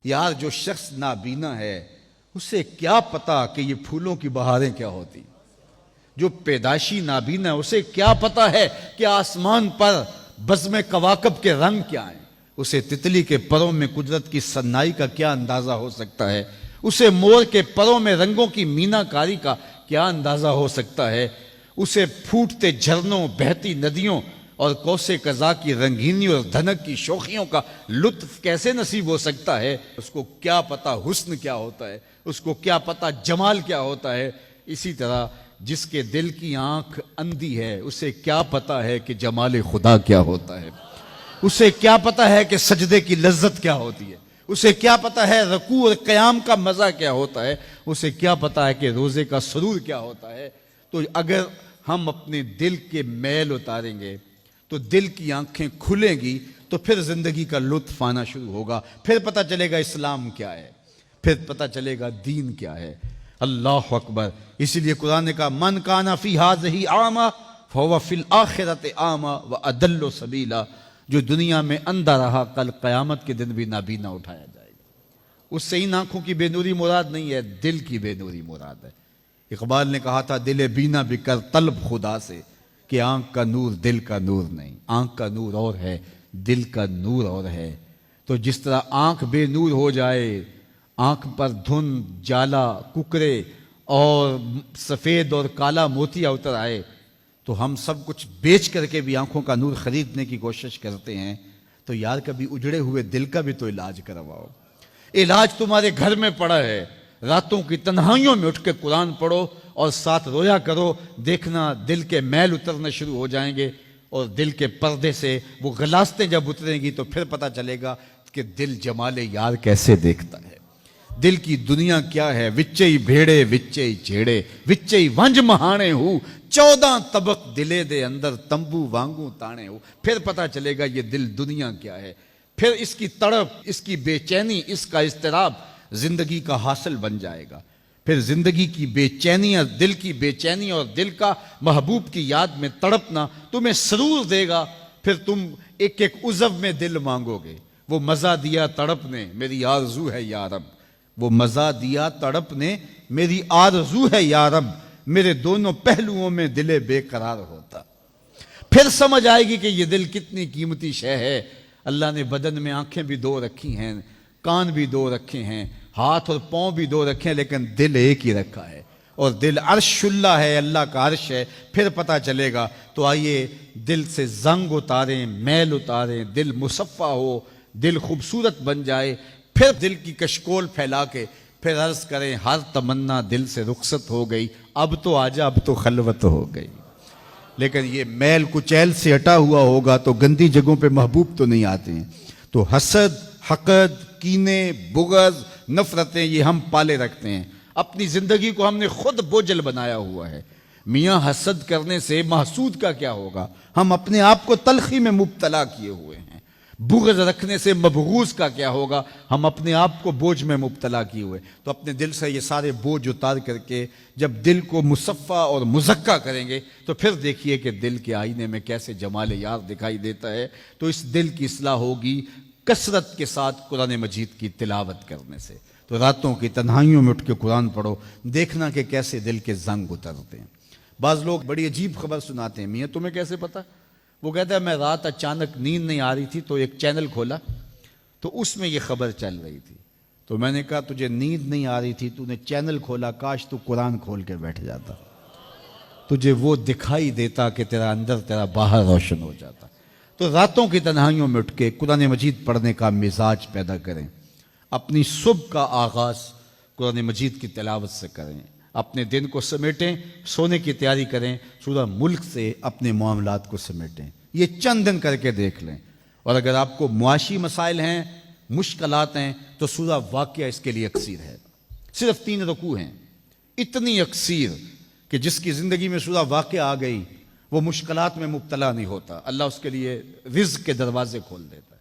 یار جو شخص نابینا ہے اسے کیا پتا کہ یہ پھولوں کی بہاریں کیا ہوتی، جو پیدائشی نابینا ہے اسے کیا پتا ہے کہ آسمان پر بزم کواکب کے رنگ کیا ہیں، اسے تتلی کے پروں میں قدرت کی سنائی کا کیا اندازہ ہو سکتا ہے، اسے مور کے پروں میں رنگوں کی مینا کاری کا کیا اندازہ ہو سکتا ہے، اسے پھوٹتے جھرنوں، بہتی ندیوں اور کوسے قضا کی رنگینی اور دھنک کی شوخیوں کا لطف کیسے نصیب ہو سکتا ہے، اس کو کیا پتا حسن کیا ہوتا ہے، اس کو کیا پتا جمال کیا ہوتا ہے۔ اسی طرح جس کے دل کی آنکھ اندھی ہے اسے کیا پتا ہے کہ جمال خدا کیا ہوتا ہے، اسے کیا پتا ہے کہ سجدے کی لذت کیا ہوتی ہے، اسے کیا پتا ہے رکوع اور قیام کا مزہ کیا ہوتا ہے، اسے کیا پتا ہے کہ روزے کا سرور کیا ہوتا ہے۔ تو اگر ہم اپنے دل کے میل اتاریں گے تو دل کی آنکھیں کھلیں گی تو پھر زندگی کا لطف آنا شروع ہوگا، پھر پتہ چلے گا اسلام کیا ہے، پھر پتہ چلے گا دین کیا ہے۔ اللہ اکبر۔ اسی لیے قرآن نے کہا من کان فی ہذہ اعمی فہو فی الآخرۃ اعمی واضل سبیلا، جو دنیا میں اندھا رہا کل قیامت کے دن بھی نابینا اٹھایا جائے گا۔ اس سے ان آنکھوں کی بے نوری مراد نہیں ہے، دل کی بے نوری مراد ہے۔ اقبال نے کہا تھا دل بینا بھی کر طلب خدا سے، کہ آنکھ کا نور دل کا نور نہیں، آنکھ کا نور اور ہے دل کا نور اور ہے۔ تو جس طرح آنکھ بے نور ہو جائے، آنکھ پر دھند، جالا، ککرے اور سفید اور کالا موتیا اتر آئے تو ہم سب کچھ بیچ کر کے بھی آنکھوں کا نور خریدنے کی کوشش کرتے ہیں۔ تو یار کبھی اجڑے ہوئے دل کا بھی تو علاج کرواؤ۔ علاج تمہارے گھر میں پڑا ہے، راتوں کی تنہائیوں میں اٹھ کے قرآن پڑھو اور ساتھ رویا کرو، دیکھنا دل کے میل اترنا شروع ہو جائیں گے، اور دل کے پردے سے وہ غلاستیں جب اتریں گی تو پھر پتہ چلے گا کہ دل جمال یار کیسے دیکھتا ہے، دل کی دنیا کیا ہے۔ وچے بھیڑے وچے جھیڑے وچے ونج مہانے ہو، 14 طبق دلے دے اندر تمبو وانگوں تانے ہو، پھر پتہ چلے گا یہ دل دنیا کیا ہے۔ پھر اس کی تڑپ، اس کی بے چینی، اس کا اضطراب زندگی کا حاصل بن جائے گا۔ پھر زندگی کی بے چینی اور دل کی بے چینی اور دل کا محبوب کی یاد میں تڑپنا تمہیں سرور دے گا۔ پھر تم ایک ایک عضو میں دل مانگو گے، وہ مزہ دیا تڑپ نے میری آرزو ہے یا رب، وہ مزہ دیا تڑپ نے میری آرزو ہے یا رب، میرے دونوں پہلوؤں میں دل بے قرار ہوتا۔ پھر سمجھ آئے گی کہ یہ دل کتنی قیمتی شے ہے۔ اللہ نے بدن میں آنکھیں بھی دو رکھی ہیں، کان بھی دو رکھے ہیں، ہاتھ اور پاؤں بھی دو رکھے ہیں، لیکن دل ایک ہی رکھا ہے، اور دل عرش اللہ ہے، اللہ کا عرش ہے۔ پھر پتہ چلے گا۔ تو آئیے دل سے زنگ اتاریں، میل اتاریں، دل مصفہ ہو، دل خوبصورت بن جائے، پھر دل کی کشکول پھیلا کے پھر عرض کریں ہر تمنا دل سے رخصت ہو گئی، اب تو آجا، اب تو خلوت ہو گئی۔ لیکن یہ میل کچیل سے ہٹا ہوا ہوگا تو گندی جگہوں پہ محبوب تو نہیں آتے ہیں۔ تو حسد، حقد، کینے، بغض، نفرتیں یہ ہم پالے رکھتے ہیں، اپنی زندگی کو ہم نے خود بوجھل بنایا ہوا ہے۔ میاں حسد کرنے سے محسود کا کیا ہوگا، ہم اپنے آپ کو تلخی میں مبتلا کیے ہوئے ہیں۔ بغض رکھنے سے مبغوض کا کیا ہوگا، ہم اپنے آپ کو بوجھ میں مبتلا کیے ہوئے۔ تو اپنے دل سے یہ سارے بوجھ اتار کر کے جب دل کو مصفہ اور مزکہ کریں گے تو پھر دیکھیے کہ دل کے آئینے میں کیسے جمال یار دکھائی دیتا ہے۔ تو اس دل کی اصلاح ہوگی کثرت کے ساتھ قرآن مجید کی تلاوت کرنے سے۔ تو راتوں کی تنہائیوں میں اٹھ کے قرآن پڑھو، دیکھنا کہ کیسے دل کے زنگ اترتے ہیں۔ بعض لوگ بڑی عجیب خبر سناتے ہیں، میاں تمہیں کیسے پتا؟ وہ کہتا ہے میں رات اچانک نیند نہیں آ رہی تھی تو ایک چینل کھولا تو اس میں یہ خبر چل رہی تھی، تو میں نے کہا تجھے نیند نہیں آ رہی تھی، تو نے چینل کھولا، کاش تو قرآن کھول کے بیٹھ جاتا، تجھے وہ دکھائی دیتا کہ تیرا اندر تیرا باہر روشن ہو جاتا۔ تو راتوں کی تنہائیوں میں اٹھ کے قرآن مجید پڑھنے کا مزاج پیدا کریں، اپنی صبح کا آغاز قرآن مجید کی تلاوت سے کریں، اپنے دن کو سمیٹیں، سونے کی تیاری کریں، سورہ ملک سے اپنے معاملات کو سمیٹیں۔ یہ چند دن کر کے دیکھ لیں، اور اگر آپ کو معاشی مسائل ہیں، مشکلات ہیں، تو سورہ واقعہ اس کے لیے اکسیر ہے۔ صرف 3 رکوع ہیں، اتنی اکسیر کہ جس کی زندگی میں سورہ واقعہ آ گئی وہ مشکلات میں مبتلا نہیں ہوتا، اللہ اس کے لیے رزق کے دروازے کھول دیتا ہے۔